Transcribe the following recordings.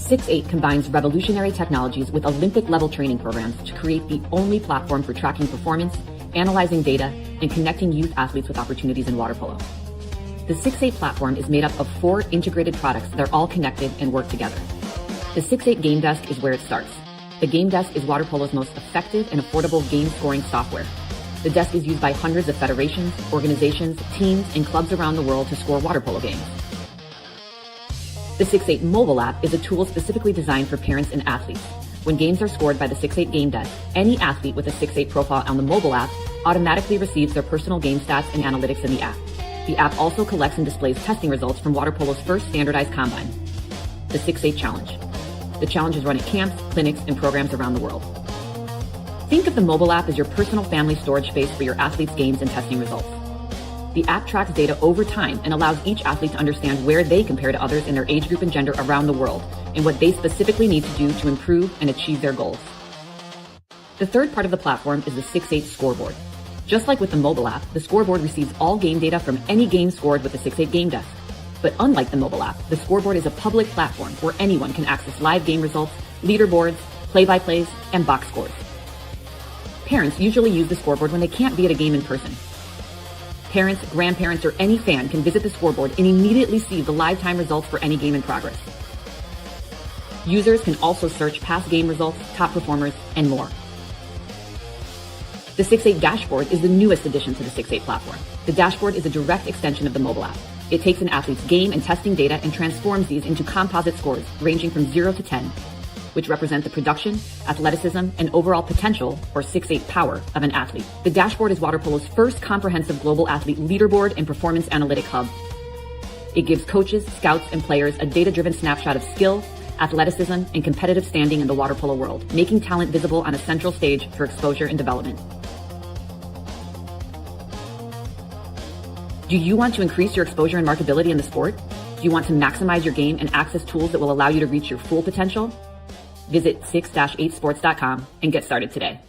6-8 combines revolutionary technologies with Olympic-level training programs to create the only platform for tracking performance, analyzing data, and connecting youth athletes with opportunities in water polo. The 6-8 platform is made up of 4 integrated products that are all connected and work together. The 6-8 Game Desk is where it starts. The Game Desk is water polo's most effective and affordable game scoring software. The desk is used by hundreds of federations, organizations, teams, and clubs around the world to score water polo games. The 6-8 mobile app is a tool specifically designed for parents and athletes. When games are scored by the 6-8 Game Desk, any athlete with a 6-8 profile on the mobile app automatically receives their personal game stats and analytics in the app. The app also collects and displays testing results from water polo's first standardized combine, the 6-8 Challenge. The challenge is run at camps, clinics, and programs around the world. Think of the mobile app as your personal family storage space for your athletes' games and testing results. The app tracks data over time and allows each athlete to understand where they compare to others in their age group and gender around the world, and what they specifically need to do to improve and achieve their goals. The third part of the platform is the 6-8 Scoreboard. Just like with the mobile app, the scoreboard receives all game data from any game scored with the 6-8 Game Desk. But unlike the mobile app, the scoreboard is a public platform where anyone can access live game results, leaderboards, play-by-plays, and box scores. Parents usually use the scoreboard when they can't be at a game in person. Parents, grandparents, or any fan can visit the scoreboard and immediately see the live time results for any game in progress. Users can also search past game results, top performers, and more. The 6-8 Dashboard is the newest addition to the 6-8 platform. The dashboard is a direct extension of the mobile app. It takes an athlete's game and testing data and transforms these into composite scores ranging from 0 to 10, which represent the production, athleticism, and overall potential, or 6-8 power, of an athlete. The dashboard is water polo's first comprehensive global athlete leaderboard and performance analytic hub. It gives coaches, scouts, and players a data-driven snapshot of skill, athleticism, and competitive standing in the water polo world, making talent visible on a central stage for exposure and development. Do you want to increase your exposure and marketability in the sport? Do you want to maximize your game and access tools that will allow you to reach your full potential? Visit 6-8sports.com and get started today.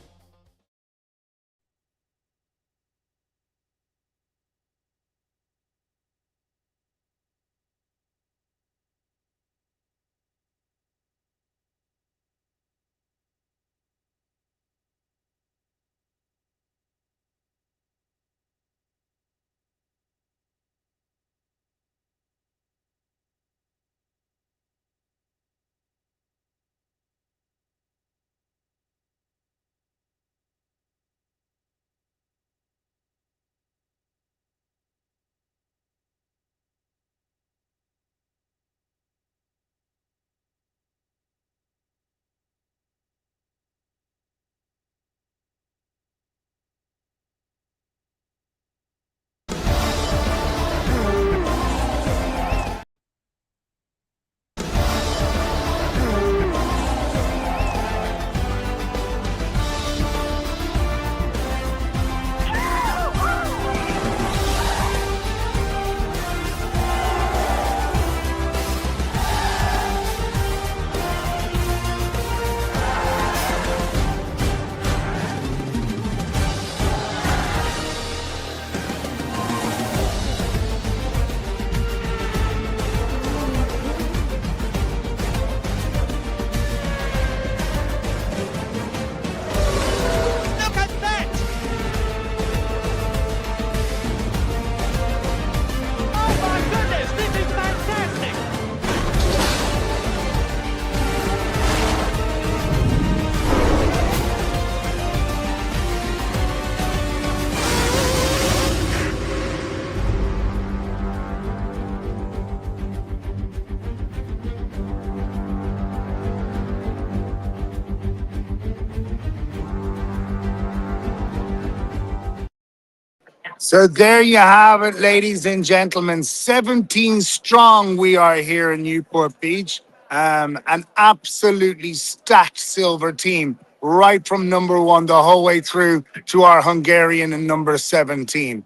So there you have it, ladies and gentlemen. 17 strong we are here in Newport Beach. An absolutely stacked silver team, right from number 1 the whole way through to our Hungarian and number 17.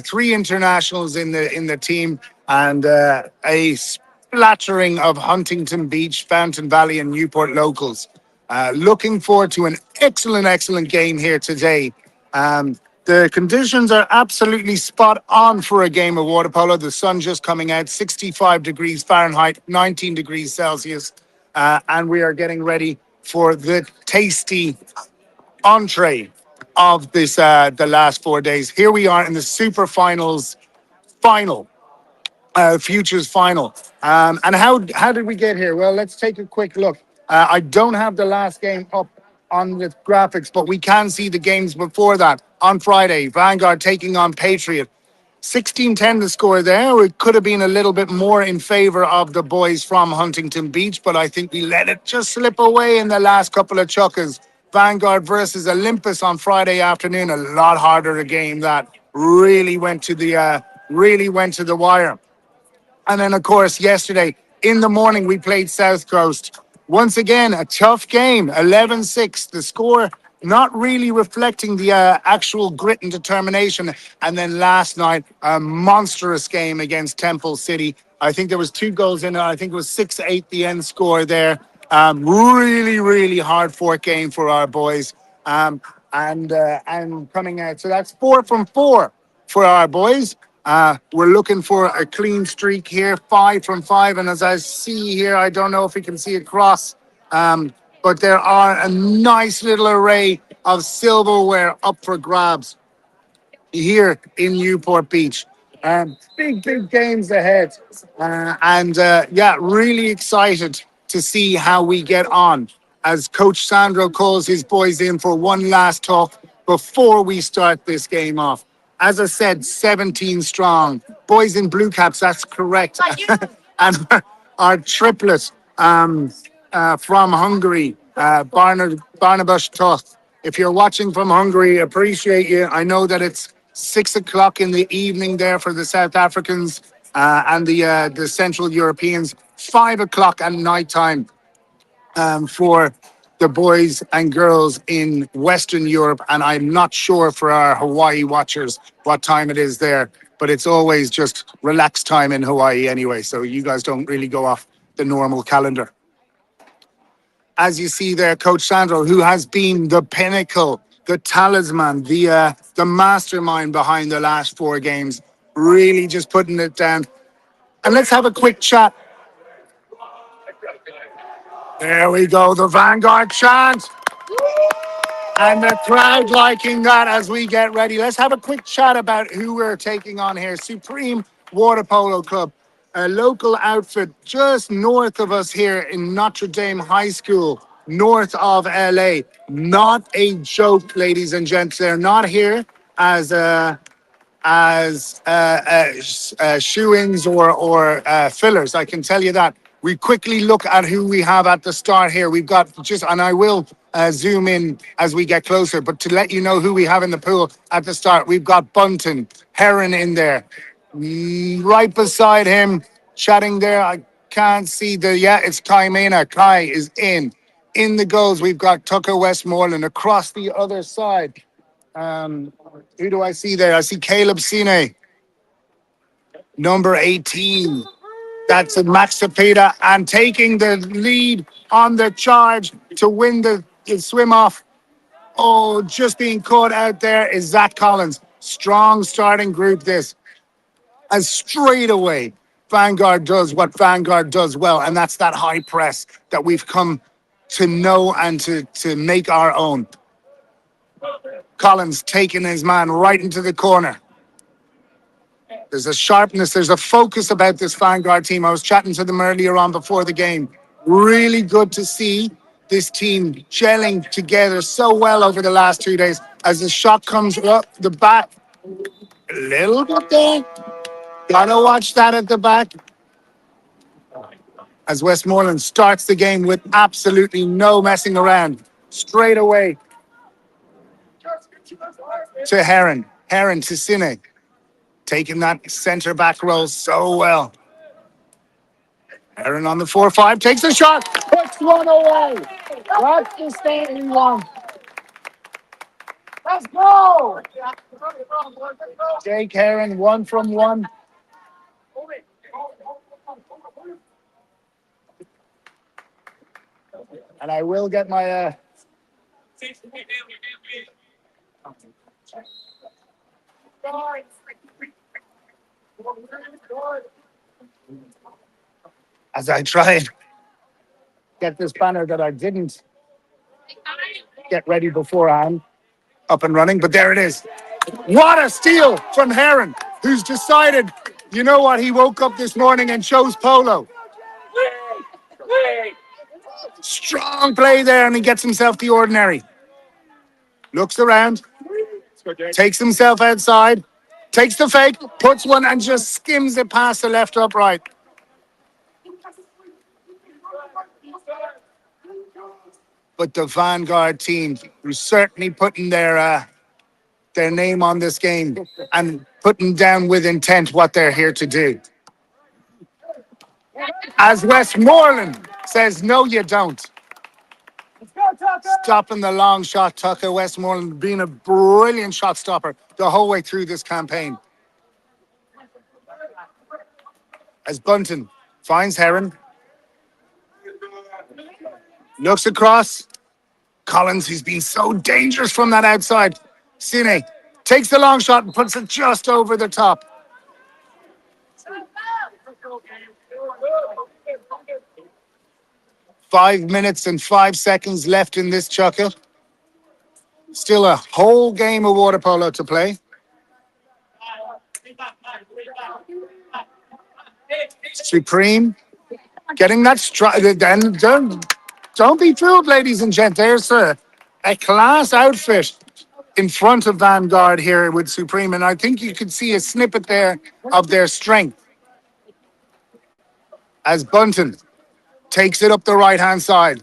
3 internationals in the team, and a splattering of Huntington Beach, Fountain Valley, and Newport locals. Looking forward to an excellent game here today. The conditions are absolutely spot on for a game of water polo. The sun just coming out, 65 degrees Fahrenheit, 19 degrees Celsius. and we are getting ready for the tasty entree of this the last 4 days. Here we are in the super finals final. Futures final. And how did we get here? Well, let's take a quick look. I don't have the last game up on the graphics, but we can see the games before that. On Friday, Vanguard taking on Patriot. 16-10 the score there. It could have been a little bit more in favor of the boys from Huntington Beach, but I think we let it just slip away in the last couple of chukkers. Vanguard versus Olympus on Friday afternoon. A lot harder a game that really went to the wire. And then, of course, yesterday in the morning, we played South Coast. Once again, a tough game, 11-6. The score not really reflecting the actual grit and determination. And then last night, a monstrous game against Temple City. I think there was 2 goals in it. I think it was 6-8 the end score there. Really hard fought game for our boys. And coming out. So that's 4 from 4 for our boys. We're looking for a clean streak here, 5 from 5. And as I see here, I don't know if we can see across, but there are a nice little array of silverware up for grabs here in Newport Beach. Big games ahead. Yeah, really excited to see how we get on as Coach Sandro calls his boys in for one last talk before we start this game off. As I said, 17 strong. Boys in blue caps, that's correct. And our triplet from Hungary, Barnabas Toth. If you're watching from Hungary, appreciate you. I know that it's 6 o'clock in the evening there for the South Africans and the Central Europeans, 5 o'clock at night time for the boys and girls in Western Europe. And I'm not sure for our Hawaii watchers what time it is there, but it's always just relaxed time in Hawaii anyway. So you guys don't really go off the normal calendar. As you see there, Coach Sandro, who has been the pinnacle, the talisman, the mastermind behind the last 4 games, really just putting it down. And let's have a quick chat. There we go, the Vanguard chant. And the crowd liking that as we get ready. Let's have a quick chat about who we're taking on here. Supreme Water Polo Club, a local outfit just north of us here in Notre Dame High School, north of LA. Not a joke, ladies and gents. They're not here as shoe-ins or fillers. I can tell you that. We quickly look at who we have at the start here. We've got and I will zoom in as we get closer, but to let you know who we have in the pool at the start, we've got Bunton, Heron in there. Right beside him, chatting there, I can't see it's Kai Mena. Kai is in. In the goals, we've got Tucker Westmoreland. Across the other side, who do I see there? I see Caleb Sine, number 18. That's Max Cepeda, and taking the lead on the charge to win the swim off. Oh, just being caught out there is Zach Collins. Strong starting group this. As straight away, Vanguard does what Vanguard does well, and that's that high press that we've come to know and to make our own. Collins taking his man right into the corner. There's a sharpness, there's a focus about this Vanguard team. I was chatting to them earlier on before the game. Really good to see this team gelling together so well over the last 2 days. As the shot comes up the back, a little bit there. Gotta watch that at the back. As Westmoreland starts the game with absolutely no messing around. Straight away to Heron. Heron to Sine. Taking that center back role so well. Aaron on the 4-5 takes a shot, puts one away. That's the start we want. Let's go. Jake Heron, 1 from 1. And I will get my as I try and get this banner that I didn't get ready beforehand up and running, but there it is. What a steal from Heron, who's decided, you know what, he woke up this morning and chose Polo. Strong play there, and he gets himself the ordinary. Looks around, takes himself outside, takes the fake, puts one, and just skims it past the left upright. But the Vanguard team, who's certainly putting their name on this game and putting down with intent what they're here to do. As Westmoreland says, no, you don't. Stopping the long shot, Tucker. Westmoreland being a brilliant shot stopper the whole way through this campaign. As Bunton finds Heron, looks across. Collins, who's been so dangerous from that outside. Sine takes the long shot and puts it just over the top. Five minutes and 5 seconds left in this chucker. Still a whole game of water polo to play. Supreme getting that strike. Don't be fooled, ladies and gents. There's a class outfit in front of Vanguard here with Supreme, and I think you could see a snippet there of their strength. As Bunton takes it up the right-hand side.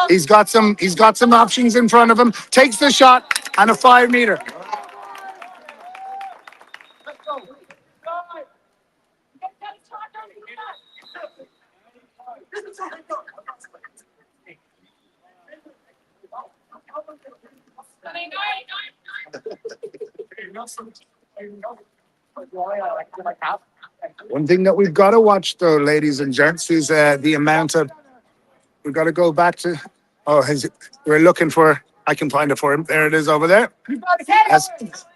He's got some options in front of him. Takes the shot and a 5 meter. One thing that we've got to watch, though, ladies and gents, is the amount of. We've got to go back to. We're looking for. I can find it for him. There it is over there. As,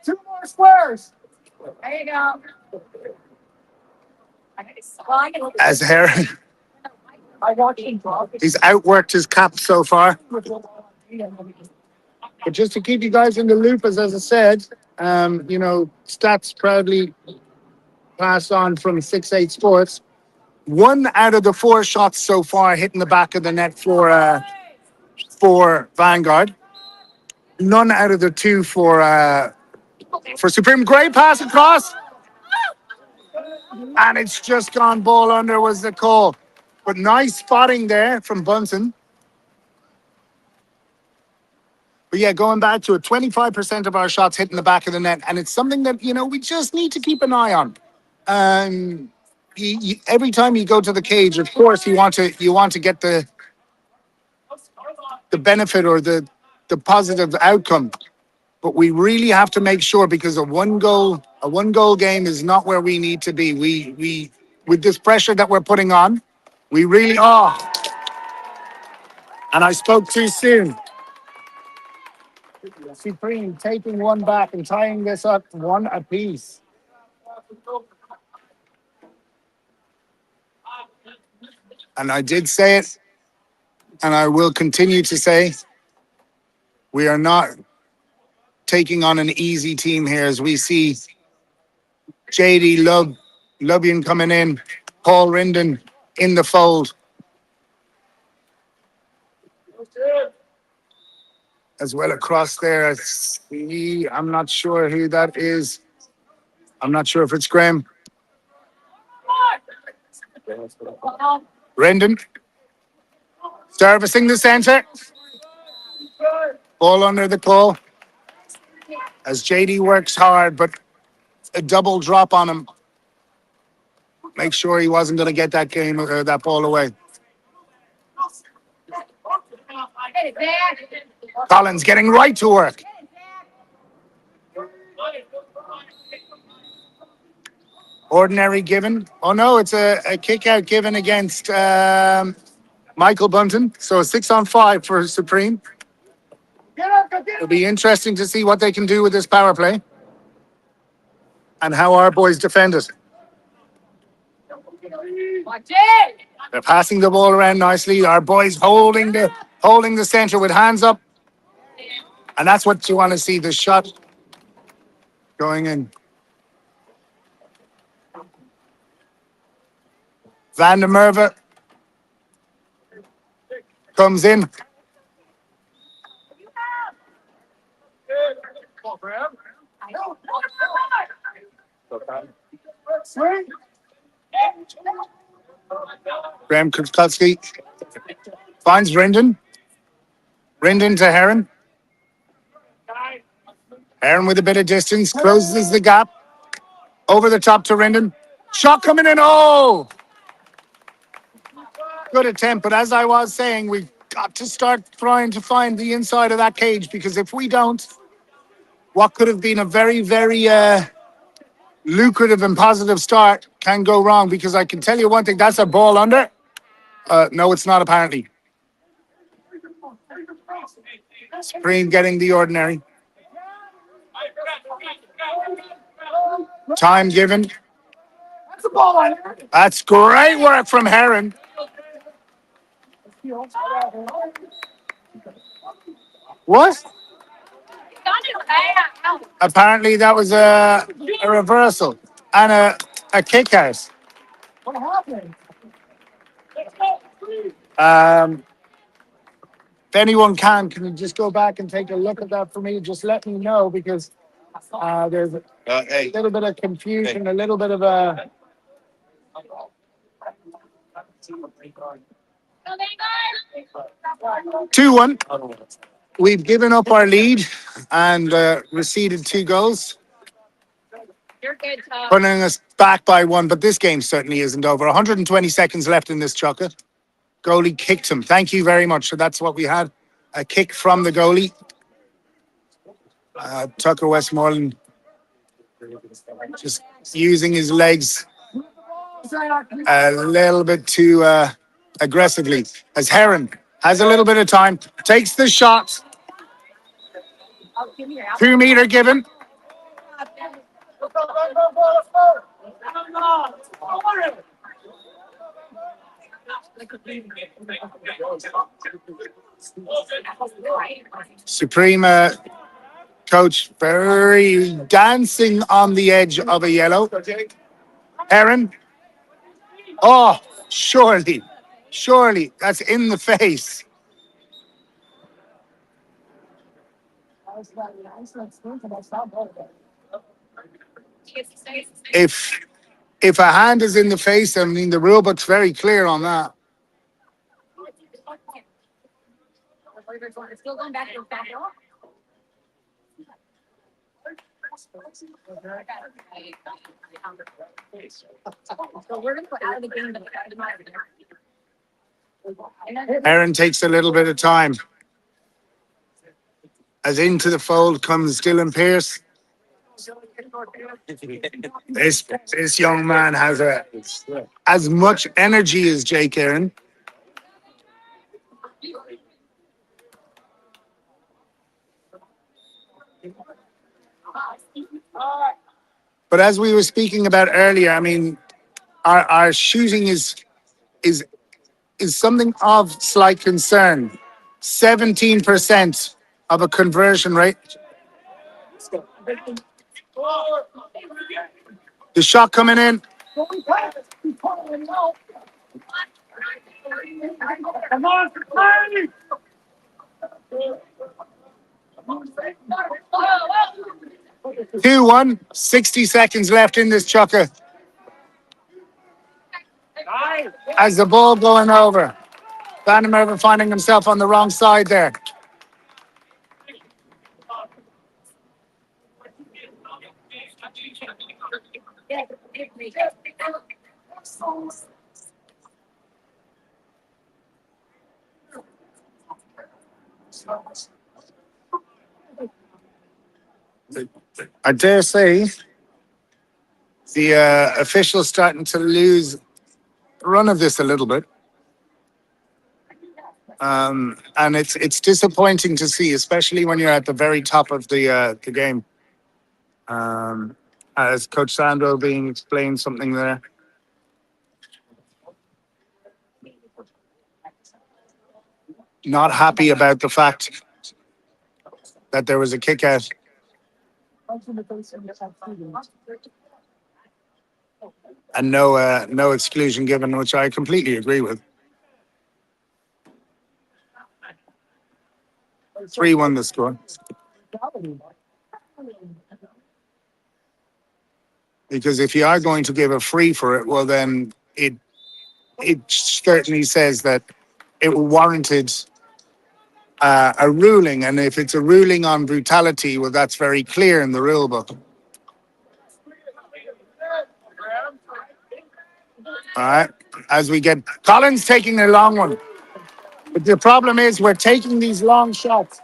2 more squares. There you go. as Heron, he's outworked his cap so far. But just to keep you guys in the loop, as I said, stats proudly passed on from 6-8 Sports. 1 out of the 4 shots so far hitting the back of the net for Vanguard. None out of the 2 for Supreme. Great pass across. And it's just gone ball under was the call. But nice spotting there from Bunton. But yeah, going back to it, 25% of our shots hitting the back of the net. And it's something that, we just need to keep an eye on. Every time you go to the cage, of course, you want to get the benefit or the positive outcome. But we really have to make sure, because a one goal game is not where we need to be. We with this pressure that we're putting on, we really are. And I spoke too soon. Supreme taking one back and tying this up 1 apiece. And I did say it, and I will continue to say, we are not taking on an easy team here, as we see JD Lubian coming in, Paul Rinden in the fold. As well across there, I'm not sure who that is. I'm not sure if it's Graham. Rendon servicing the center. Ball under the call. As JD works hard, but a double drop on him. Make sure he wasn't going to get that game or that ball away. Collins getting right to work. Ordinary given. Oh no, it's a kick out given against Michael Bunton. So a 6-on-5 for Supreme. It'll be interesting to see what they can do with this power play and how our boys defend it. Watch it! They're passing the ball around nicely. Our boys holding the center with hands up. And that's what you want to see, the shot going in. Van der Merwe comes in. Graham Kutkowski finds Rendon. Rendon to Heron. Heron with a bit of distance, closes the gap. Over the top to Rendon. Shot coming in. Oh! Good attempt, but as I was saying, we've got to start trying to find the inside of that cage, because if we don't, what could have been a very, very lucrative and positive start can go wrong, because I can tell you one thing, that's a ball under. No, it's not, apparently. Supreme getting the ordinary. Time given. That's great work from Heron. What? Apparently that was a reversal and a kick out. What happened? If anyone can you just go back and take a look at that for me? Just let me know, because there's a little bit of confusion, a little bit of a... 2-1. We've given up our lead and receded 2 goals, You're good, Tom. putting us back by 1. But this game certainly isn't over. 120 seconds left in this chucker. Goalie kicked him. Thank you very much. So that's what we had. A kick from the goalie. Tucker Westmoreland just using his legs a little bit too aggressively, as Heron has a little bit of time, takes the shot. 2 meter given. Supreme coach very dancing on the edge of a yellow. Heron. Oh, surely, that's in the face. If a hand is in the face, I mean, the rule book's very clear on that. Still going back to back off. So we're gonna put out of the game, but Aaron takes a little bit of time. As into the fold comes Dylan Pierce. This young man has as much energy as Jake Aaron. But as we were speaking about earlier, I mean, our shooting is something of slight concern. 17% of a conversion rate. The shot coming in. come on, 2-1, 60 seconds left in this chucker. As the ball going over. Van der Merwe finding himself on the wrong side there. I dare say the officials starting to lose run of this a little bit. And it's disappointing to see, especially when you're at the very top of the game. As Coach Sandro being explained something there. not happy about the fact that there was a kick out. And no exclusion given, which I completely agree with. 3-1 the score. Because if you are going to give a free for it, well, then it certainly says that it warranted a ruling. And if it's a ruling on brutality, well, that's very clear in the rule book. All right. As we get Collins taking a long one. But the problem is we're taking these long shots.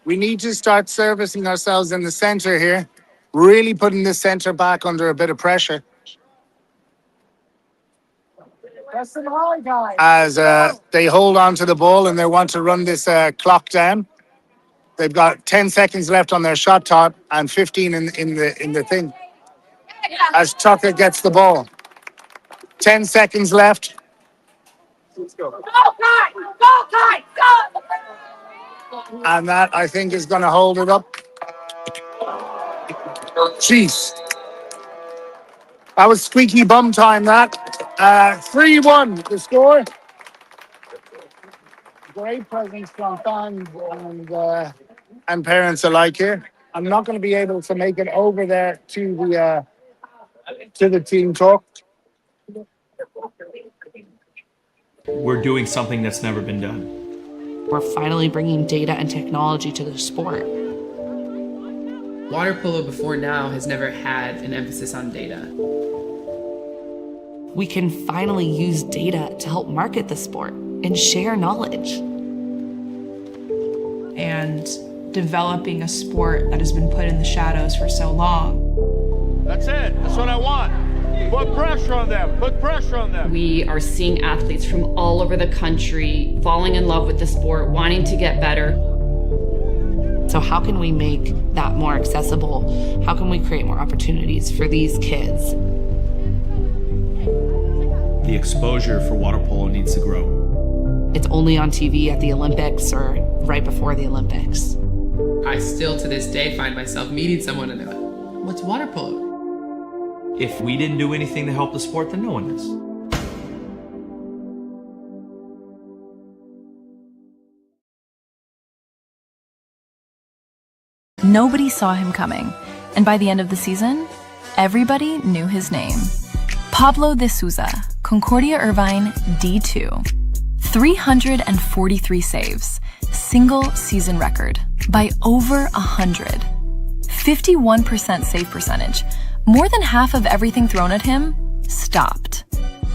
We need to start servicing ourselves in the center here, really putting the center back under a bit of pressure. As they hold on to the ball and they want to run this clock down. They've got 10 seconds left on their shot clock and 15 in the thing. As Tucker gets the ball. 10 seconds left. And that, I think, is going to hold it up. Jeez. That was squeaky bum time, that. 3-1, the score. Great presence from fans and parents alike here. I'm not going to be able to make it over there to the team talk. We're doing something that's never been done. We're finally bringing data and technology to the sport. Water polo before now has never had an emphasis on data. We can finally use data to help market the sport and share knowledge. And developing a sport that has been put in the shadows for so long. That's it. That's what I want. Put pressure on them. Put pressure on them. We are seeing athletes from all over the country falling in love with the sport, wanting to get better. So how can we make that more accessible? How can we create more opportunities for these kids? The exposure for water polo needs to grow. It's only on TV at the Olympics or right before the Olympics. I still to this day find myself meeting someone and they're like, what's water polo? If we didn't do anything to help the sport, then no one is. Nobody saw him coming, and by the end of the season, everybody knew his name. Pablo de Souza, Concordia Irvine, D2. 343 saves, single season record, by over 100. 51% save percentage, more than half of everything thrown at him, stopped.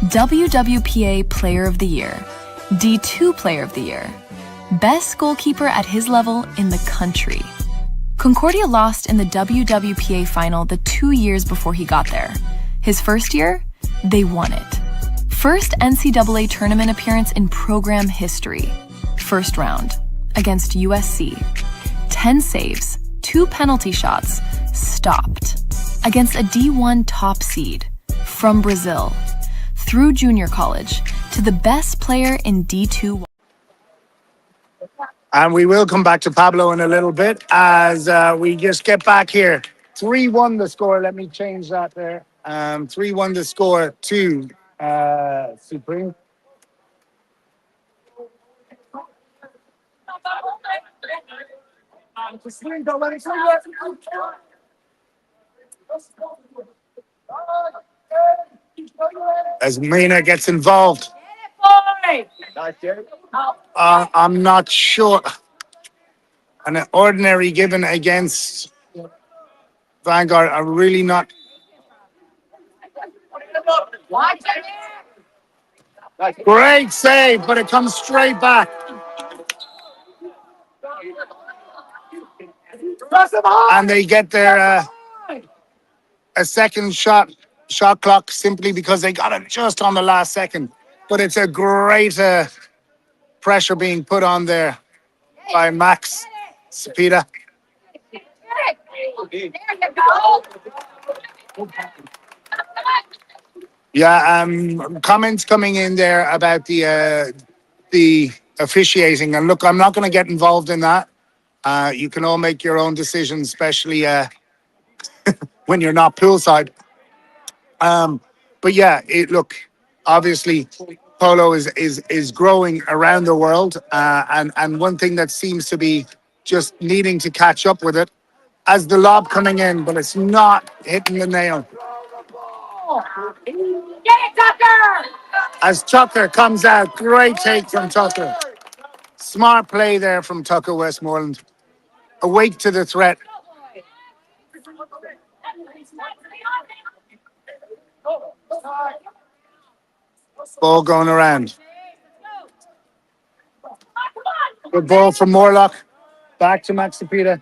WWPA Player of the Year, D2 Player of the Year, best goalkeeper at his level in the country. Concordia lost in the WWPA final the 2 years before he got there. His first year, they won it. First NCAA tournament appearance in program history. First round, against USC. 10 saves, 2 penalty shots, stopped. Against a D1 top seed, from Brazil. Through junior college, to the best player in D2. And we will come back to Pablo in a little bit as we just get back here. 3-1 the score. Let me change that there. 3-1 the score to Supreme. As Mina gets involved. I'm not sure. An ordinary given against Vanguard. I'm really not. Great save, but it comes straight back. And they get their a second shot clock simply because they got it just on the last second. But it's a great pressure being put on there by Max Cepeda. Yeah, comments coming in there about the officiating. And look, I'm not going to get involved in that. You can all make your own decisions, especially when you're not poolside. But yeah, look, obviously, polo is growing around the world, and one thing that seems to be just needing to catch up with it as the lob coming in, but it's not hitting the nail. Get it, Tucker! As Tucker comes out, great take from Tucker. Smart play there from Tucker Westmoreland. Awake to the threat. Ball going around. Good ball from Morlock. Back to Maxipita.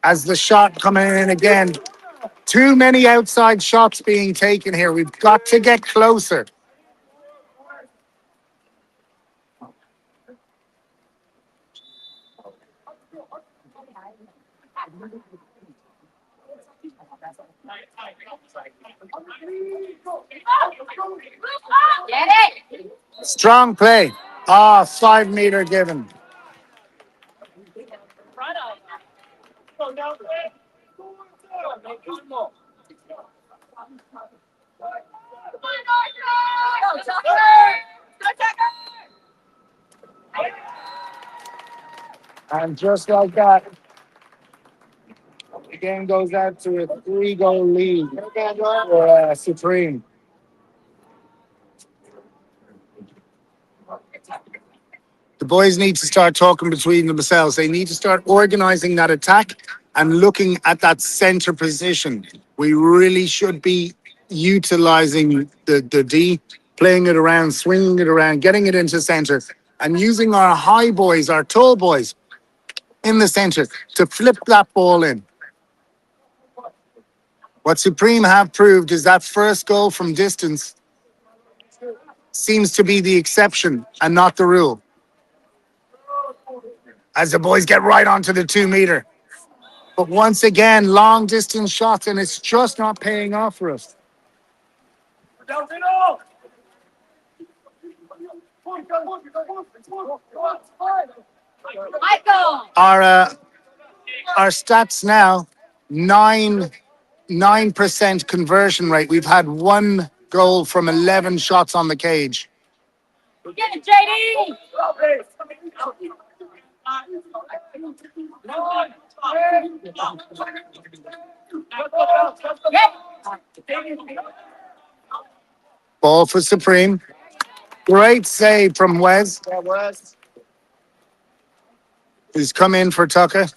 As the shot coming in again. Too many outside shots being taken here. We've got to get closer. Get it! Strong play. 5 meter given. And just like that, the game goes out to a 3-goal lead for Supreme. The boys need to start talking between themselves. They need to start organizing that attack and looking at that center position. We really should be utilizing the D, playing it around, swinging it around, getting it into center, and using our high boys, our tall boys in the center to flip that ball in. What Supreme have proved is that first goal from distance seems to be the exception and not the rule. As the boys get right onto the 2 meter. But once again, long distance shots, and it's just not paying off for us. Michael! Our stats now, 9% conversion rate. We've had 1 goal from 11 shots on the cage. Get it, JD! Ball for Supreme. Great save from Wes. He's come in for Tucker.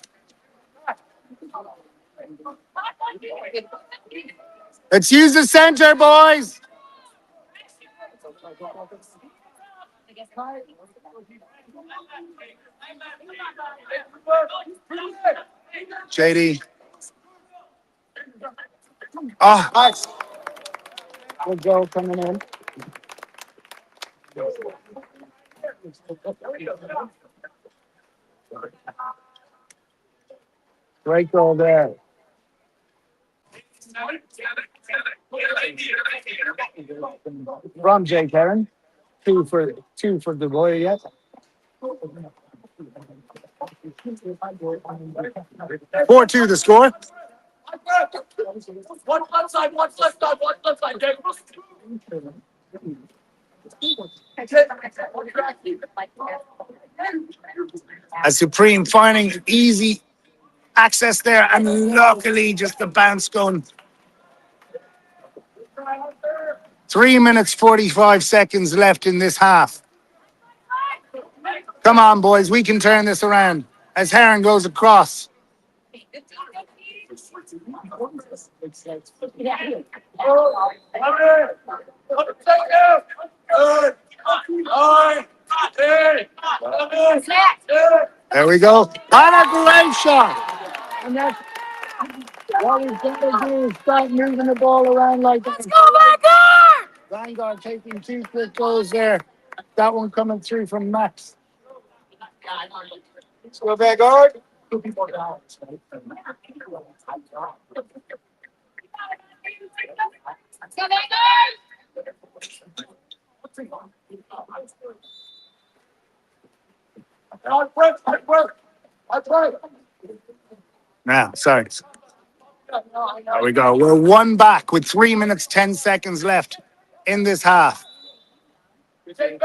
Let's use the center, boys. JD. Nice. Good goal coming in. Great goal there. From Jay Karen. Two for the boy, yes. 4-2 the score. One left side, one left side, one left side, Jay. As Supreme finding easy access there, and luckily just the bounce going. 3 minutes, 45 seconds left in this half. Come on, boys, we can turn this around. As Heron goes across. There we go. And a great shot. And that's what we've got to do is start moving the ball around like that. Let's go, Vanguard! Vanguard taking 2 quick goals there. That one coming through from Max. Let's go, Vanguard. Now, sorry. There we go. We're one back with 3 minutes, 10 seconds left in this half. Van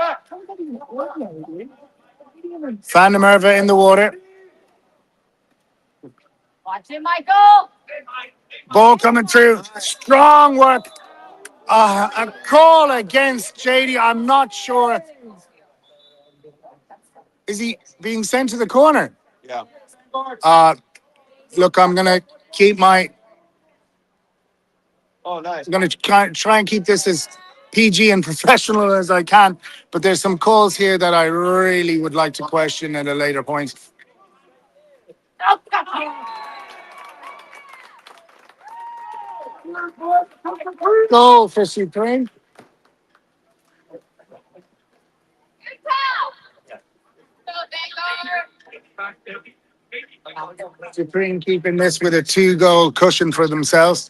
der Merwe in the water. Watch it, Michael. Ball coming through. Strong work. A call against JD. I'm not sure. Is he being sent to the corner? Yeah. Look, I'm going to keep my... Oh, nice. I'm going to try and keep this as PG and professional as I can, but there's some calls here that I really would like to question at a later point. Goal for Supreme. Supreme keeping this with a 2-goal cushion for themselves.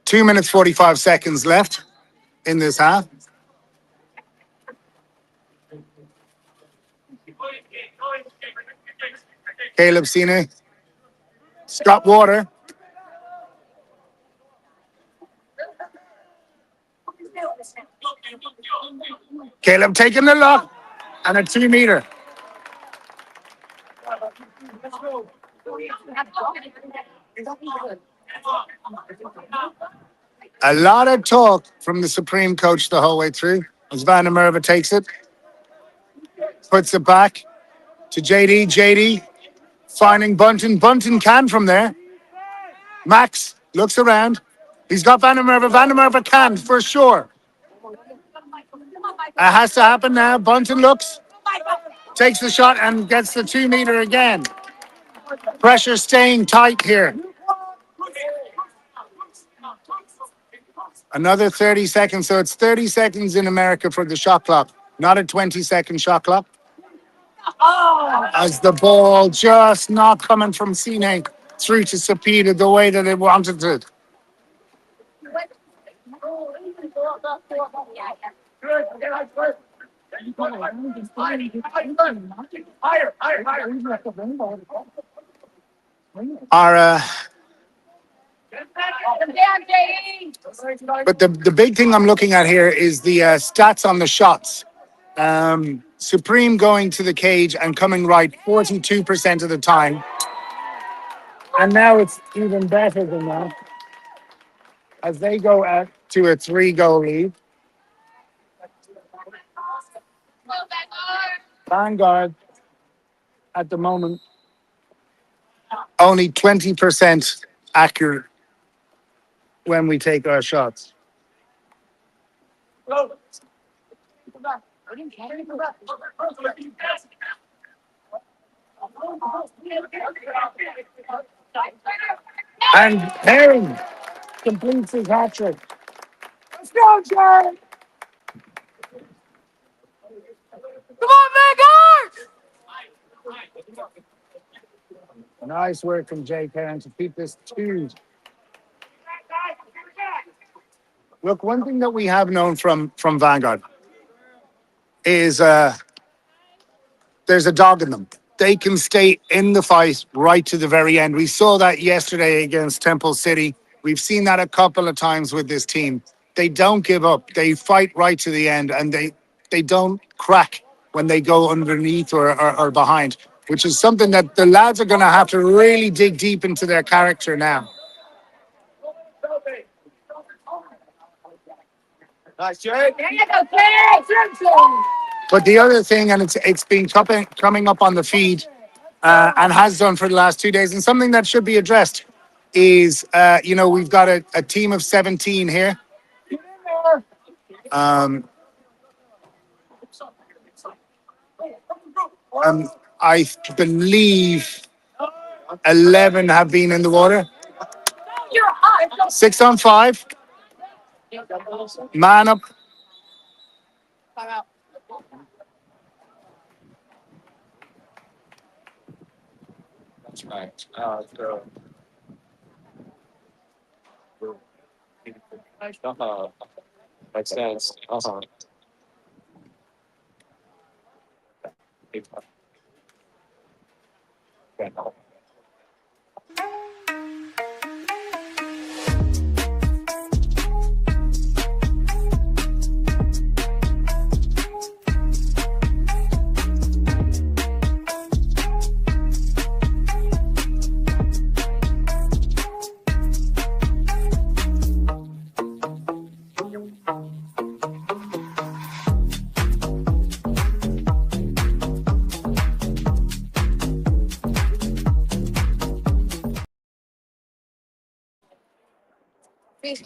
2 minutes, 45 seconds left in this half. Caleb Sina. Scott Water. Caleb taking the look and a 2-meter. A lot of talk from the Supreme coach the whole way through as Van der Merwe takes it. Puts it back to JD. JD finding Bunton. Bunton can from there. Max looks around. He's got Van der Merwe. Van der Merwe can for sure. It has to happen now. Bunton looks, takes the shot and gets the 2-meter again. Pressure staying tight here. Another 30 seconds. So it's 30 seconds in America for the shot clock, not a 20-second shot clock. As the ball just not coming from Sine through to Sapita the way that it wanted it. But the big thing I'm looking at here is the stats on the shots. Supreme going to the cage and coming right 42% of the time. And now it's even better than that as they go to a 3-goal lead. Vanguard at the moment only 20% accurate when we take our shots. And Herring completes his hat trick. Let's go, Jared! Come on, Vanguard! Nice work from Jay Karen to keep this 2. Look, one thing that we have known from Vanguard is there's a dog in them. They can stay in the fight right to the very end. We saw that yesterday against Temple City. We've seen that a couple of times with this team. They don't give up. They fight right to the end, and they don't crack when they go underneath or behind, which is something that the lads are going to have to really dig deep into their character now. Nice, Jay. There you go, Jay. But the other thing, and it's been coming up on the feed and has done for the last 2 days, and something that should be addressed is, we've got a team of 17 here. I believe 11 have been in the water. 6 on 5. Man up. That's right. Makes sense.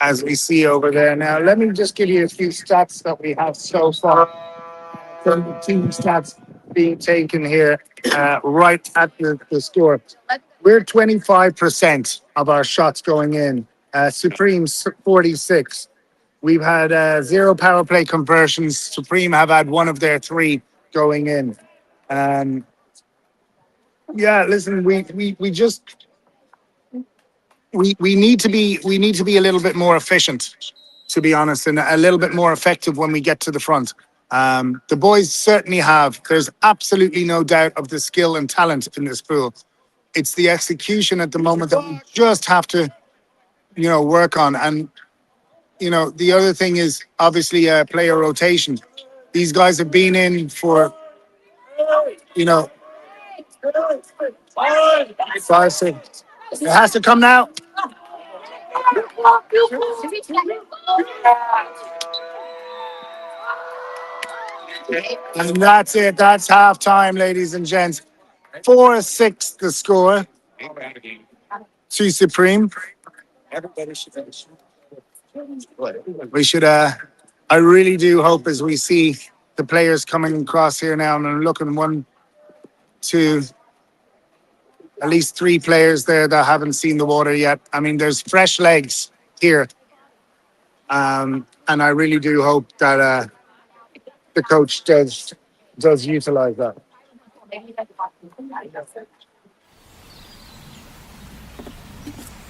As we see over there now, let me just give you a few stats that we have so far from the team stats being taken here right at the score. We're 25% of our shots going in. Supreme's 46. We've had 0 power play conversions. Supreme have had 1 of their 3 going in. Yeah, listen, we just we need to be a little bit more efficient, to be honest, and a little bit more effective when we get to the front. The boys certainly have. There's absolutely no doubt of the skill and talent in this pool. It's the execution at the moment that we just have to, work on. And the other thing is obviously player rotation. These guys have been in for, 5, 6. It has to come now. And that's it. That's halftime, ladies and gents. 4-6 the score to Supreme. We should, I really do hope as we see the players coming across here now, and I'm looking 1, 2, at least 3 players there that haven't seen the water yet. I mean, there's fresh legs here. And I really do hope that the coach does utilize that.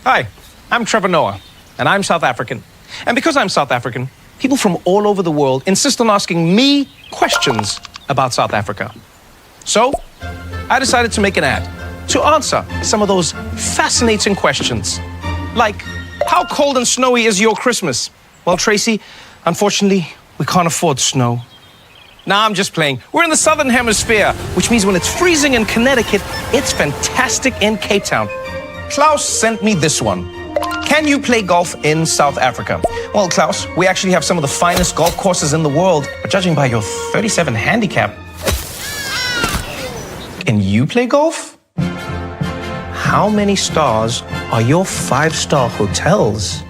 Hi, I'm Trevor Noah, and I'm South African. And because I'm South African, people from all over the world insist on asking me questions about South Africa. So, I decided to make an ad to answer some of those fascinating questions. Like, how cold and snowy is your Christmas? Well, Tracy, unfortunately, we can't afford snow. Nah, I'm just playing. We're in the Southern Hemisphere, which means when it's freezing in Connecticut, it's fantastic in Cape Town. Klaus sent me this one. Can you play golf in South Africa? Well, Klaus, we actually have some of the finest golf courses in the world, but judging by your 37 handicap, can you play golf? How many stars are your 5-star hotels?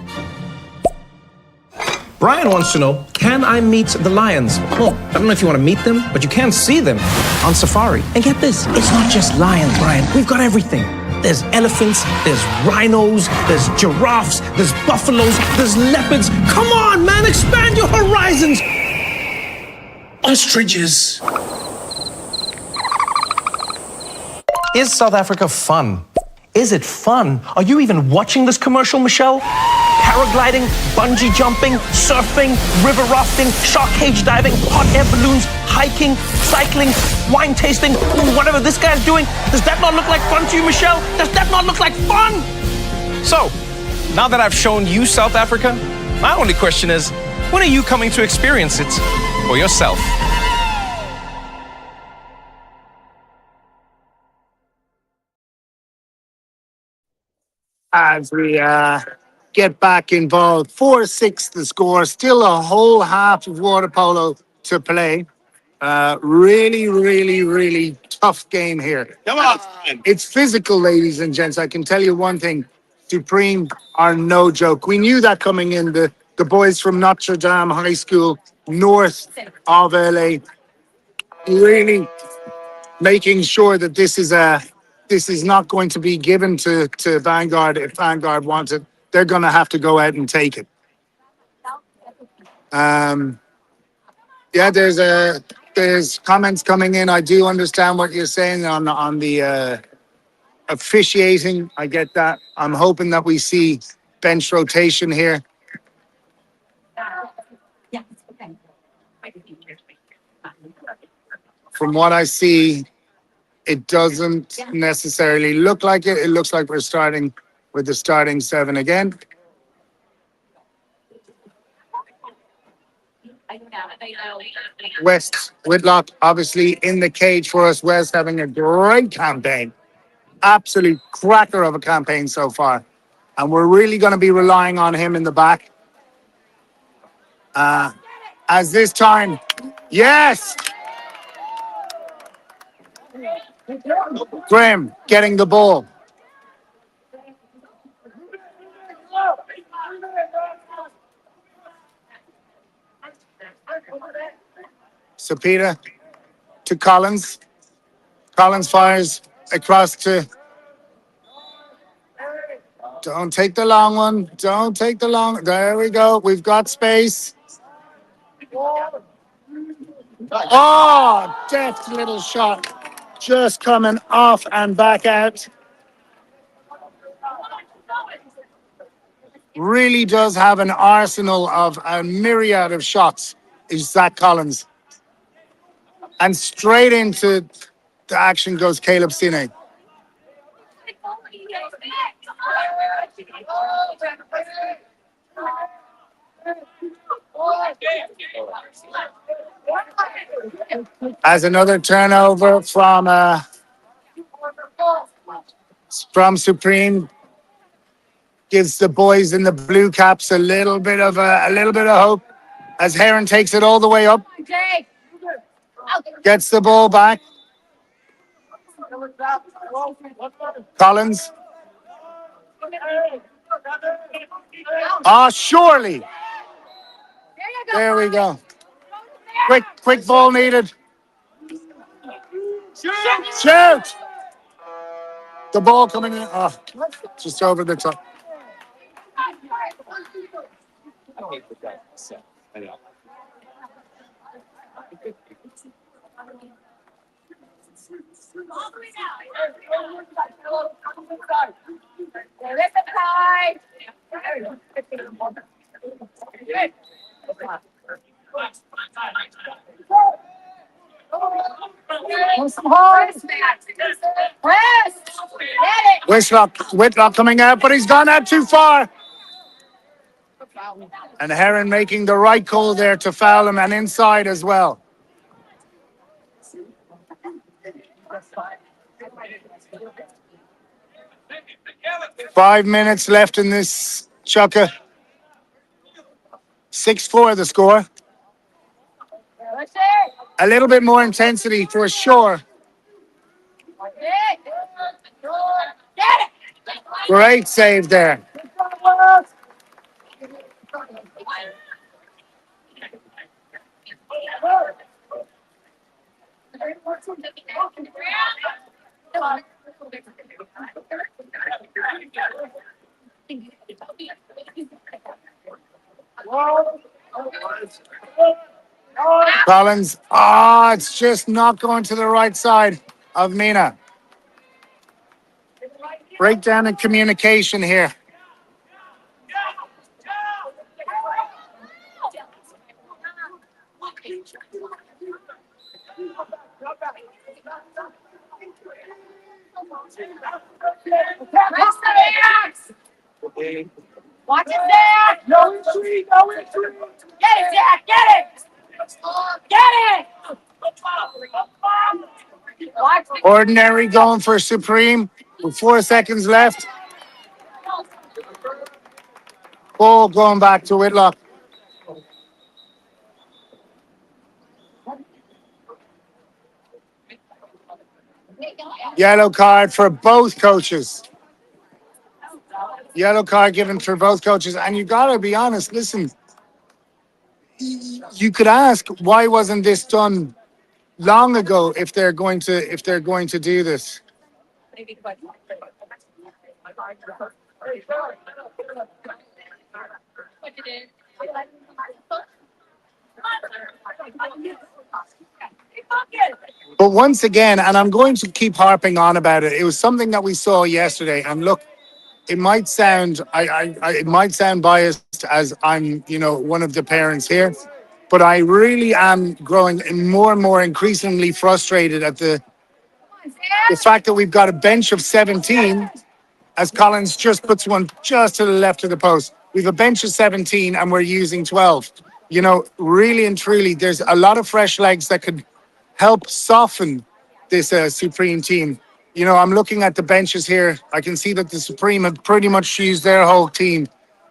Brian wants to know, can I meet the lions? Well, I don't know if you want to meet them, but you can see them on safari. And get this, it's not just lions, Brian. We've got everything. There's elephants, there's rhinos, there's giraffes, there's buffaloes, there's leopards. Come on, man, expand your horizons. Ostriches. Is South Africa fun? Is it fun? Are you even watching this commercial, Michelle? Paragliding, bungee jumping, surfing, river rafting, shark cage diving, hot air balloons, hiking, cycling, wine tasting, whatever this guy's doing. Does that not look like fun to you, Michelle? Does that not look like fun? So, now that I've shown you South Africa, my only question is, when are you coming to experience it for yourself? As we get back involved, 4-6 the score, still a whole half of water polo to play. Really, really, really tough game here. Come on! It's physical, ladies and gents. I can tell you one thing. Supreme are no joke. We knew that coming in. The boys from Notre Dame High School, north of LA, really making sure that this is not going to be given to Vanguard. If Vanguard wants it, they're going to have to go out and take it. Yeah, there's comments coming in. I do understand what you're saying on the officiating. I get that. I'm hoping that we see bench rotation here. From what I see, It doesn't necessarily look like it. It looks like we're starting with the starting 7 again. West Whitlock, obviously in the cage for us. West having a great campaign. Absolute cracker of a campaign so far. And we're really going to be relying on him in the back. As this time, yes! Graham getting the ball. Sapita to Collins. Collins fires across to... Don't take the long one. Don't take the long... There we go. We've got space. Oh, deft little shot. Just coming off and back out. Really does have an arsenal of a myriad of shots, is Zach Collins. And straight into the action goes Caleb Sine. As another turnover from Supreme gives the boys in the blue caps a little bit of hope as Heron takes it all the way up, gets the ball back. Collins. Surely. There we go. Quick ball needed. Shoot! The ball coming in. Just over the top. Whitlock coming out, but he's gone out too far. And Heron making the right call there to foul him and inside as well. Five minutes left in this chukker. 6-4 the score. A little bit more intensity for sure. Great save there. Collins, it's just not going to the right side of Mina. Breakdown in communication here. Watch it, Zach! No retreat, no retreat! Get it, Zach! Get it! Get it! Ordinary going for Supreme with 4 seconds left. Ball going back to Whitlock. Yellow card for both coaches. Yellow card given for both coaches. And you got to be honest, listen, you could ask, why wasn't this done long ago if they're going to do this? But once again, and I'm going to keep harping on about it, it was something that we saw yesterday. And look, it might sound it might sound biased as I'm, one of the parents here, but I really am growing more and more increasingly frustrated at the fact that we've got a bench of 17, as Collins just puts one just to the left of the post. We've a bench of 17 and we're using 12. You know, really and truly, there's a lot of fresh legs that could help soften this Supreme team. You know, I'm looking at the benches here. I can see that the Supreme have pretty much used their whole team.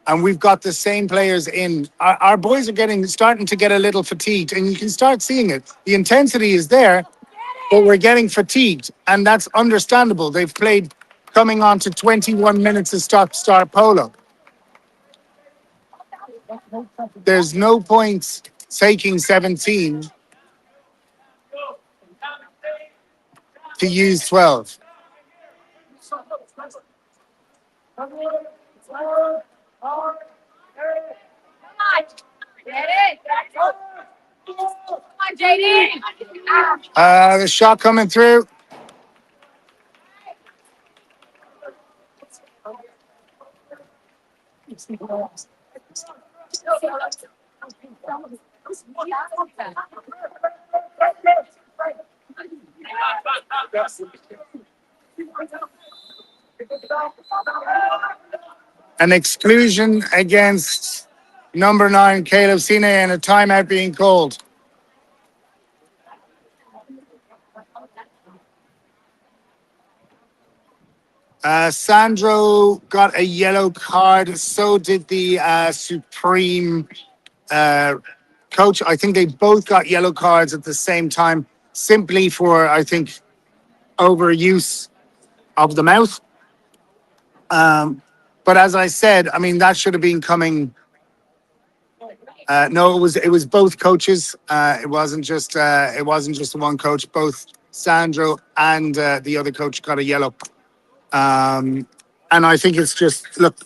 And we've got the same players in. Our boys are starting to get a little fatigued, and you can start seeing it. The intensity is there, but we're getting fatigued, and that's understandable. They've played coming on to 21 minutes of start Polo. There's no point taking 17 to use 12. The shot coming through. An exclusion against number 9, Caleb Sine, and a timeout being called. Sandro got a yellow card. So did the Supreme coach. I think they both got yellow cards at the same time, simply for, I think, overuse of the mouth. But as I said, I mean, that should have been coming. No, it was both coaches. It wasn't just the one coach. Both Sandro and the other coach got a yellow. And I think it's just, look,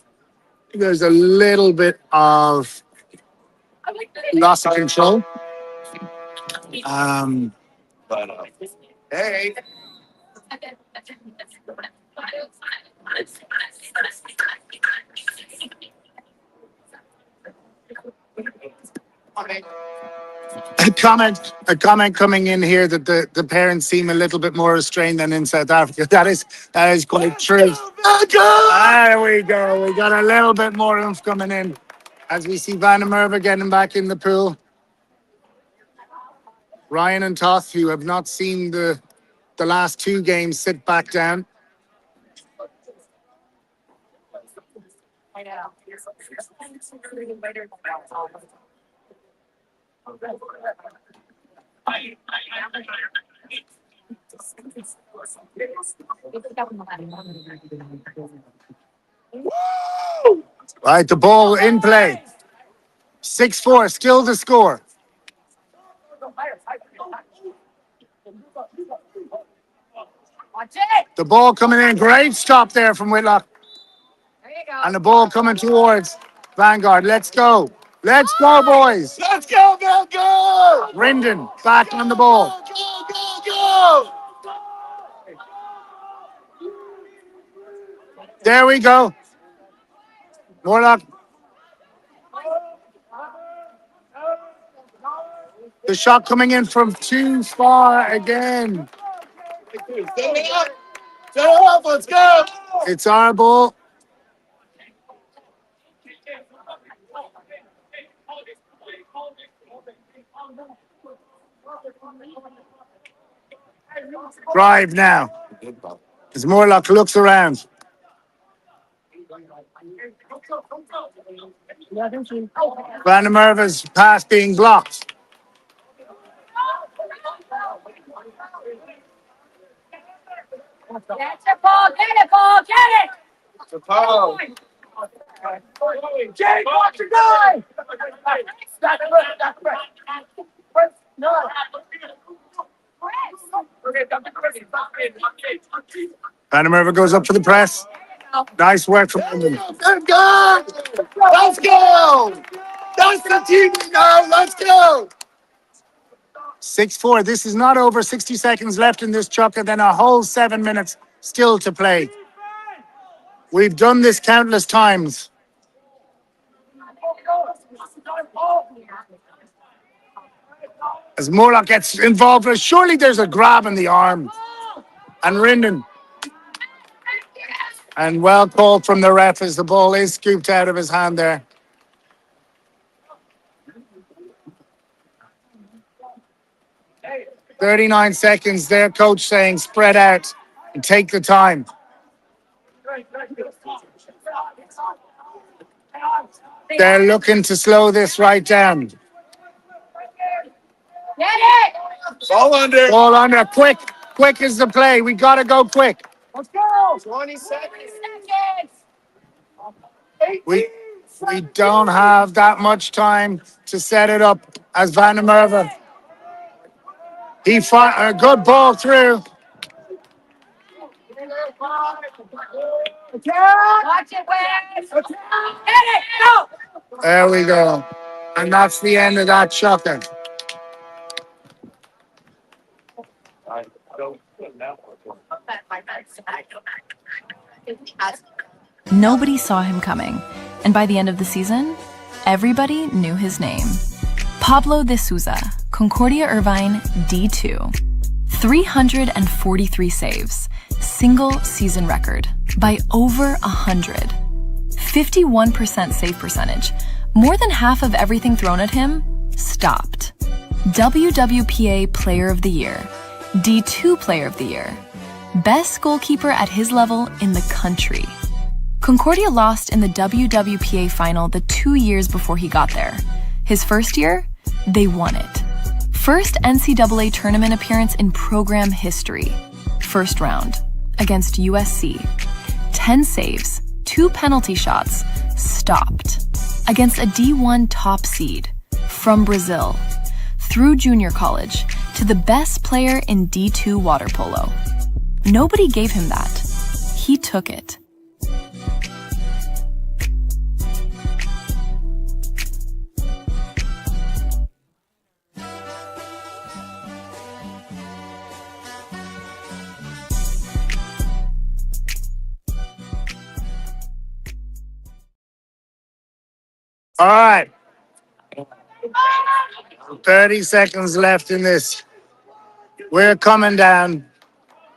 there's a little bit of loss of control. Hey. A comment coming in here that the parents seem a little bit more restrained than in South Africa. That is quite true. There we go. We got a little bit more oomph coming in as we see Van der Merwe getting back in the pool. Ryan and Toth, who have not seen the last 2 games, sit back down. Right, the ball in play. 6-4, still the score. The ball coming in, great stop there from Whitlock. And the ball coming towards Vanguard. Let's go. Let's go, boys. Let's go, Vanguard! Rendon back on the ball. Go! There we go. Morlock. The shot coming in from too far again. Let's go! It's our ball. Drive now. As Morlock looks around. Van der Merwe's pass being blocked. Get it, Paul! Get it, Paul! Get it! To Polo. Jake, watch your guy! No. Van der Merwe goes up for the press. Nice work from him. Let's go! Let's go! That's the team we know! Let's go! 6-4. This is not over. 60 seconds left in this chuck, and then a whole 7 minutes still to play. We've done this countless times. As Morlock gets involved, surely there's a grab in the arm. And Rinden. And well called from the ref as the ball is scooped out of his hand there. Hey. 39 seconds there, coach saying spread out and take the time. They're looking to slow this right down. Get it! Ball under. Ball under. Quick. Quick is the play. We got to go quick. Let's go! 20 seconds. We don't have that much time to set it up as Van der Merwe. He fought a good ball through. Watch it, Wes! Get it! Go! There we go. And that's the end of that shocker. Nobody saw him coming, and by the end of the season, everybody knew his name. Pablo de Souza, Concordia Irvine D2. 343 saves, single season record, by over 100. 51% save percentage, more than half of everything thrown at him, stopped. WWPA Player of the Year, D2 Player of the Year, best goalkeeper at his level in the country. Concordia lost in the WWPA final the 2 years before he got there. His first year, they won it. First NCAA tournament appearance in program history. First round, against USC. 10 saves, 2 penalty shots, stopped. Against a D1 top seed, from Brazil, through junior college, to the best player in D2 water polo. Nobody gave him that. He took it. All right. 30 seconds left in this. We're coming down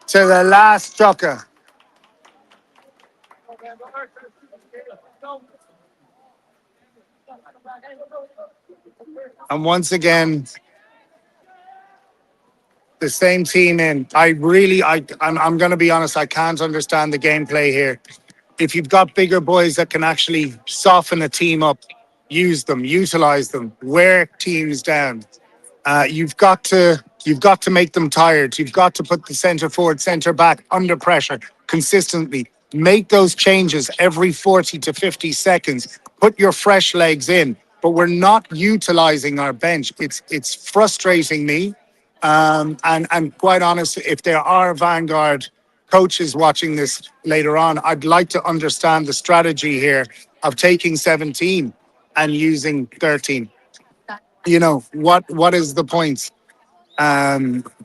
to the last shocker. And once again, the same team in. I'm going to be honest, I can't understand the gameplay here. If you've got bigger boys that can actually soften a team up, use them, utilize them, wear teams down. You've got to make them tired. You've got to put the centre forward, centre back under pressure consistently. Make those changes every 40 to 50 seconds. Put your fresh legs in. But we're not utilizing our bench. It's frustrating me. And quite honest, if there are Vanguard coaches watching this later on, I'd like to understand the strategy here of taking 17 and using 13. You know, what is the point?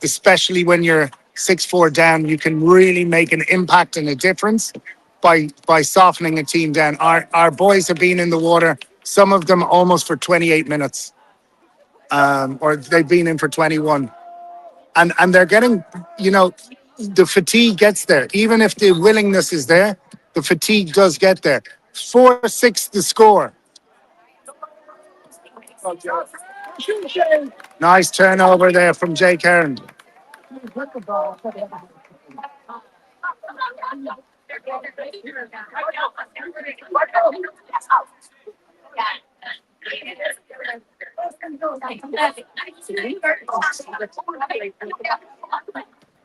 Especially when you're 6-4 down, you can really make an impact and a difference by softening a team down. Our boys have been in the water, some of them almost for 28 minutes, or they've been in for 21. And they're getting, you know, the fatigue gets there. Even if the willingness is there, the fatigue does get there. 4-6 the score. Nice turnover there from Jake Heron.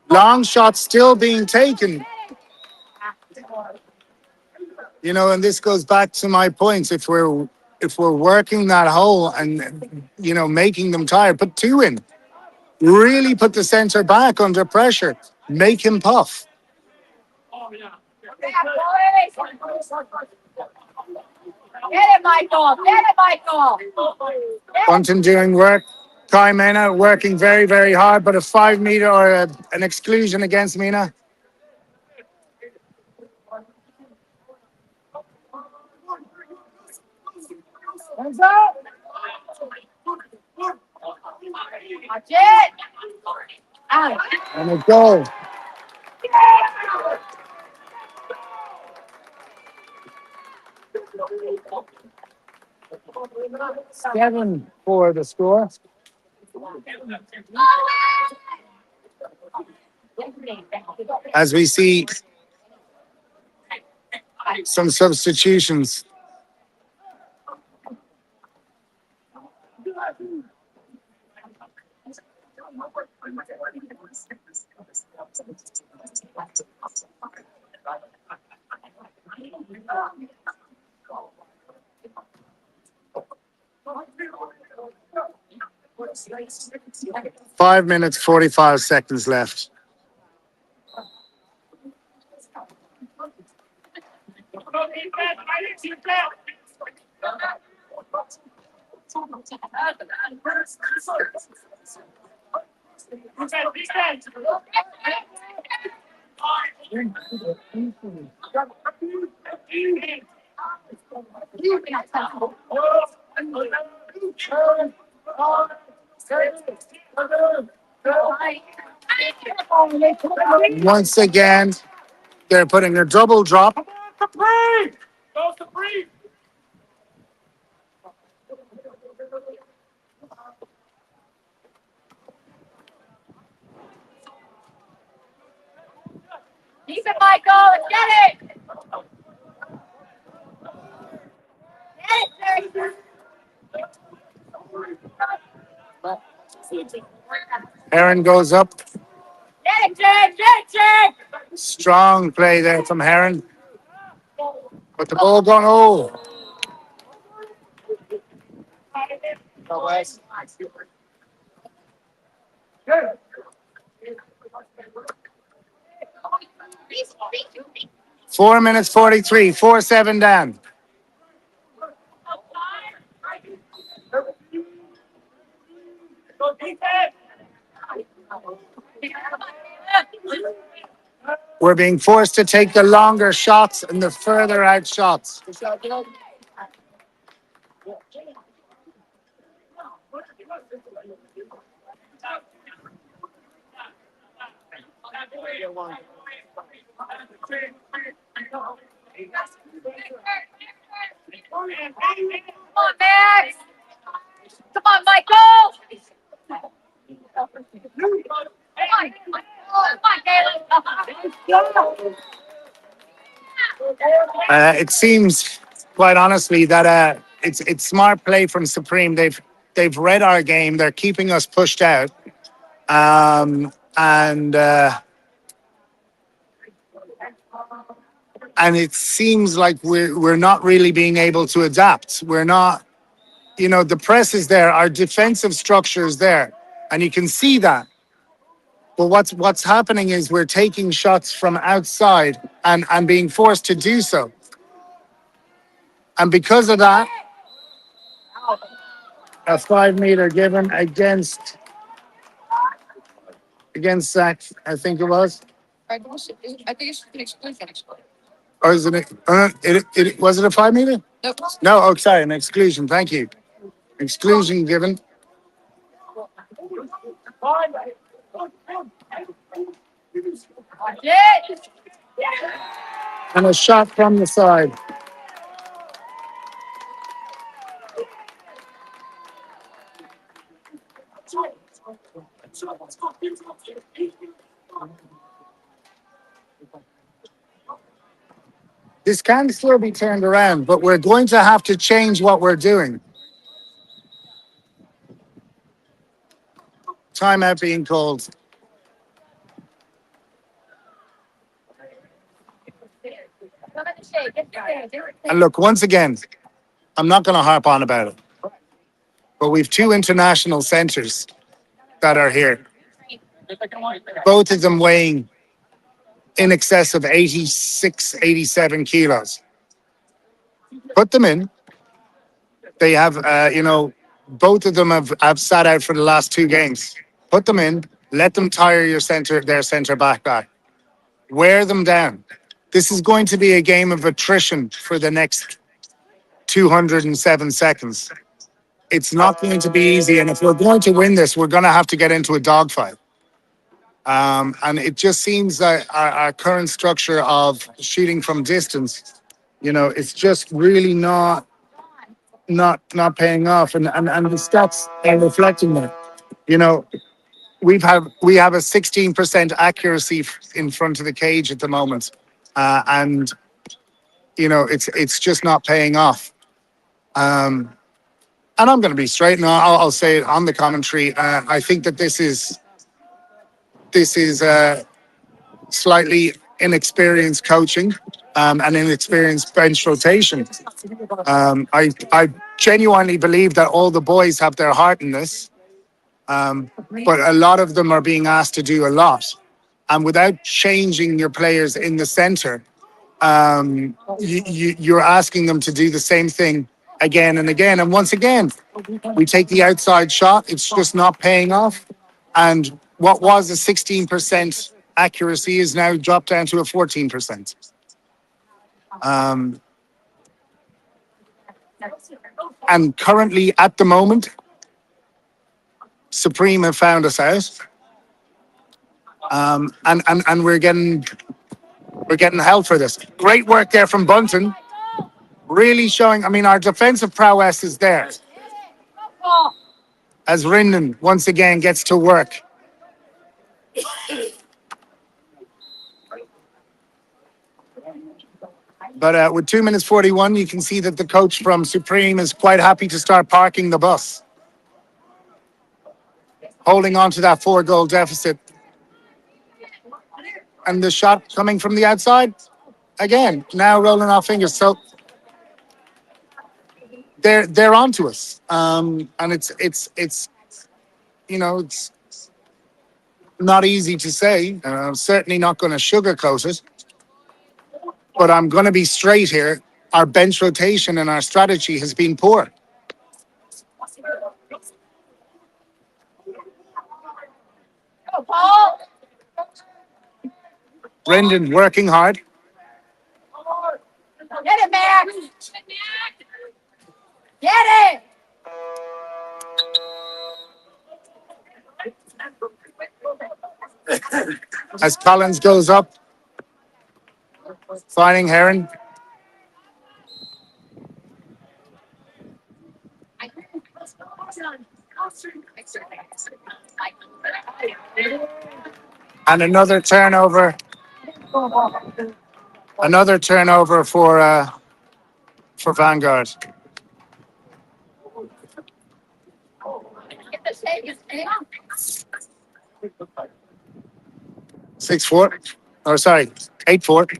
Long shots still being taken. You know, and this goes back to my points. If we're working that hole and, you know, making them tired, put 2 in. Really put the centre back under pressure. Make him puff. Get it, Michael! Get it, Michael! Bunton doing work. Kai Mena working very, very hard, but a 5 meter or an exclusion against Mena. Hands up! Watch it! Out. And a goal. Seven for the score. As we see some substitutions. Five minutes, 45 seconds left. Once again, they're putting a double drop. Keep it, Michael. Let's get it. Heron goes up. Get it, Jake. Get it, Jake. Strong play there from Heron. But the ball gone. Oh. 4 minutes 43, 4-7 down. We're being forced to take the longer shots and the further out shots. Come on, Max. Come on, Michael. It seems, quite honestly, that it's smart play from Supreme. They've read our game. They're keeping us pushed out, and it seems like we're not really being able to adapt. We're not, the press is there, our defensive structure is there, and you can see that. But what's happening is we're taking shots from outside and being forced to do so. And because of that, a 5 meter given against Zach, I think it was. I think it's an exclusion. Or is it? Was it a 5 meter? Nope. No. Oh, sorry, an exclusion. Thank you. Exclusion given. And a shot from the side. This can still be turned around, but we're going to have to change what we're doing. Timeout being called. And look, once again, I'm not going to harp on about it, but we've two international centers that are here. Both of them weighing in excess of 86, 87 kilos. Put them in. They have, both of them have sat out for the last 2 games. Put them in. Let them tire their center back. Wear them down. This is going to be a game of attrition for the next 207 seconds. It's not going to be easy. And if we're going to win this, we're going to have to get into a dogfight. And it just seems that our current structure of shooting from distance, it's just really not paying off. And the stats are reflecting that. You know, we have a 16% accuracy in front of the cage at the moment. And it's just not paying off. And I'm going to be straight, and I'll say it on the commentary. I think that this is slightly inexperienced coaching and inexperienced bench rotation. I genuinely believe that all the boys have their heart in this, but a lot of them are being asked to do a lot. And without changing your players in the center, you're asking them to do the same thing again and again. And once again, we take the outside shot. It's just not paying off. And what was a 16% accuracy is now dropped down to a 14%. And currently, at the moment, Supreme have found us out. And we're getting held for this. Great work there from Bunton. Really showing, our defensive prowess is there. As Rinden once again gets to work. But with 2 minutes 41, you can see that the coach from Supreme is quite happy to start parking the bus. Holding on to that 4-goal deficit. And the shot coming from the outside, again, now rolling our fingers. So they're onto us. And it's not easy to say. I'm certainly not going to sugarcoat it. But I'm going to be straight here. Our bench rotation and our strategy has been poor. Brendan working hard. Get it, Max! Get it! As Collins goes up, finding Heron. And another turnover. Another turnover for Vanguard. Six 4. Or sorry, 8-4.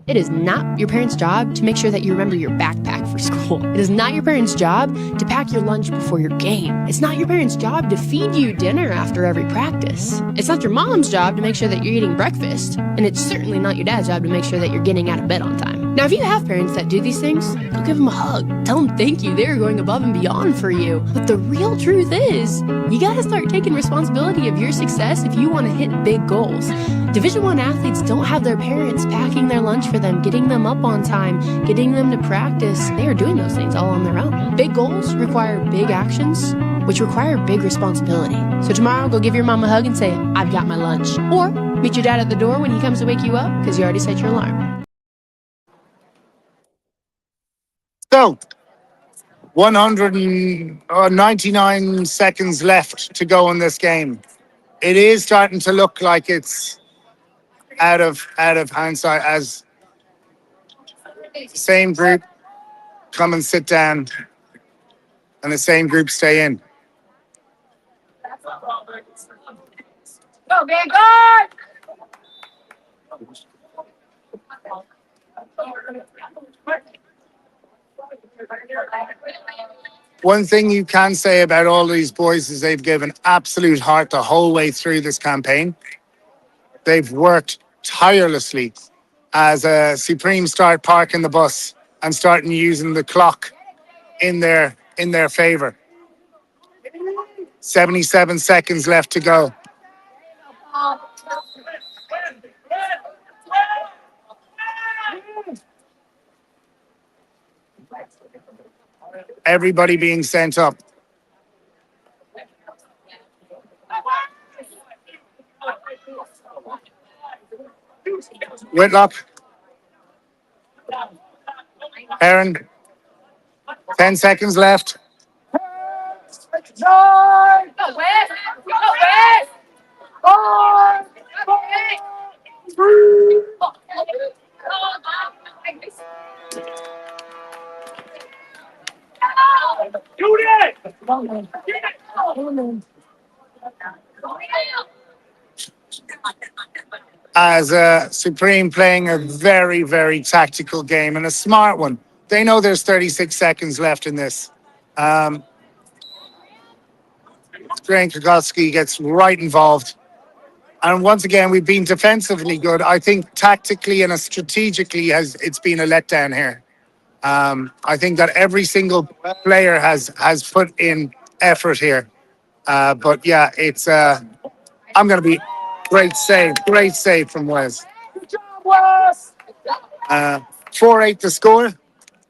It is not your parents' job to make sure that you remember your backpack for school. It is not your parents' job to pack your lunch before your game. It's not your parents' job to feed you dinner after every practice. It's not your mom's job to make sure that you're eating breakfast. And it's certainly not your dad's job to make sure that you're getting out of bed on time. Now, if you have parents that do these things, go give them a hug. Tell them thank you. They're going above and beyond for you. But the real truth is, you gotta start taking responsibility of your success if you want to hit big goals. Division I athletes don't have their parents packing their lunch for them, getting them up on time, getting them to practice. They are doing those things all on their own. Big goals require big actions, which require big responsibility. So tomorrow, go give your mom a hug and say, I've got my lunch. Or meet your dad at the door when he comes to wake you up because you already set your alarm. So, 199 seconds left to go in this game. It is starting to look like it's out of hindsight as the same group come and sit down and the same group stay in. Go, Vanguard! One thing you can say about all these boys is they've given absolute heart the whole way through this campaign. They've worked tirelessly as Supreme start parking the bus and starting using the clock in their favor. 77 seconds left to go. Everybody being sent up. Whitlock. Aaron. 10 seconds left. Nine. Go West. Go West. 5, 4, 3. Do it. As Supreme playing a very, very tactical game and a smart one. They know there's 36 seconds left in this. Grant Krakowski gets right involved. And once again, we've been defensively good. I think tactically and strategically it's been a letdown here. I think that every single player has put in effort here. But yeah, it's I'm going to be great save from Wes. Good job, Wes. 4-8 to score,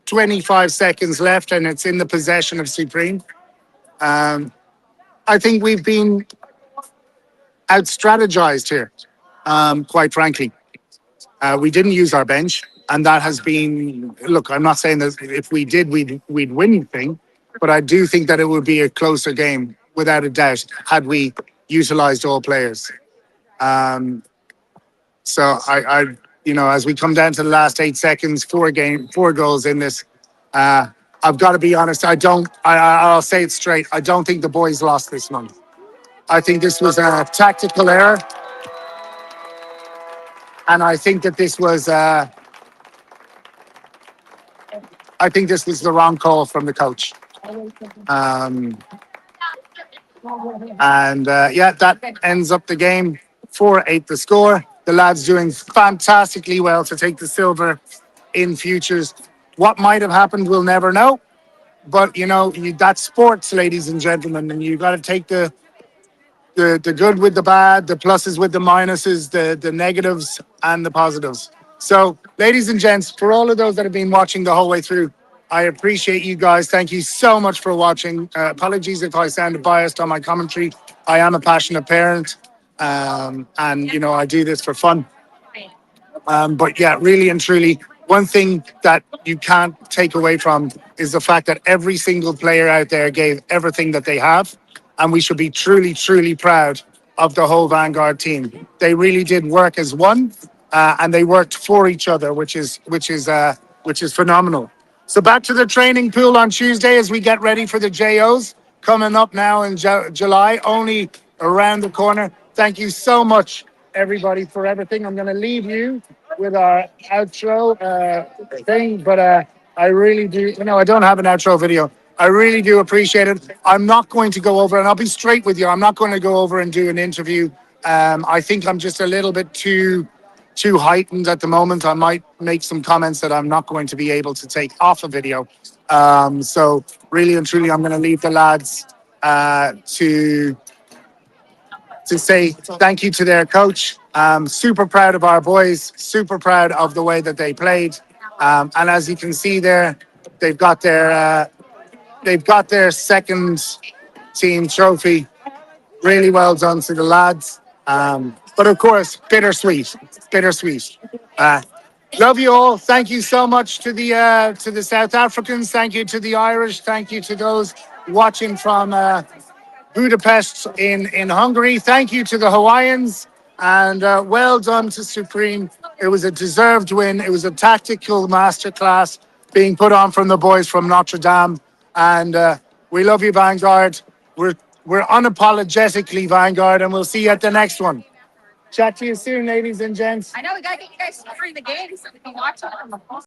25 seconds left, and it's in the possession of Supreme. I think we've been out-strategized here, quite frankly. We didn't use our bench, and that has been... Look, I'm not saying that if we did, we'd win anything, but I do think that it would be a closer game, without a doubt, had we utilized all players. So I as we come down to the last 8 seconds, 4 goals in this, I've got to be honest. I'll say it straight. I don't think the boys lost this one. I think this was a tactical error. And I think that this was, the wrong call from the coach. That ends up the game. 4-8 the score. The lads doing fantastically well to take the silver in futures. What might have happened, we'll never know. But, that's sports, ladies and gentlemen, and you've got to take the good with the bad, the pluses with the minuses, the negatives and the positives. So, ladies and gents, for all of those that have been watching the whole way through, I appreciate you guys. Thank you so much for watching. Apologies if I sounded biased on my commentary. I am a passionate parent, and, I do this for fun. But yeah, really and truly, one thing that you can't take away from is the fact that every single player out there gave everything that they have. And we should be truly, truly proud of the whole Vanguard team. They really did work as one, and they worked for each other, which is phenomenal. So back to the training pool on Tuesday as we get ready for the JOs coming up now in July, only around the corner. Thank you so much, everybody, for everything. I'm going to leave you with our outro thing, but I really do. I don't have an outro video. I really do appreciate it. I'm not going to go over, and I'll be straight with you, I'm not going to go over and do an interview. I think I'm just a little bit too heightened at the moment. I might make some comments that I'm not going to be able to take off a video. So really and truly, I'm going to leave the lads to say thank you to their coach. Super proud of our boys, super proud of the way that they played. And as you can see there, they've got their second team trophy. Really well done to the lads. But of course, bittersweet. Love you all. Thank you so much to the South Africans. Thank you to the Irish. Thank you to those watching from Budapest in Hungary. Thank you to the Hawaiians. And well done to Supreme. It was a deserved win. It was a tactical masterclass being put on from the boys from Notre Dame. And we love you, Vanguard. We're unapologetically Vanguard, and we'll see you at the next one. Chat to you soon, ladies and gents. I know we gotta get you guys free the game so we can watch it.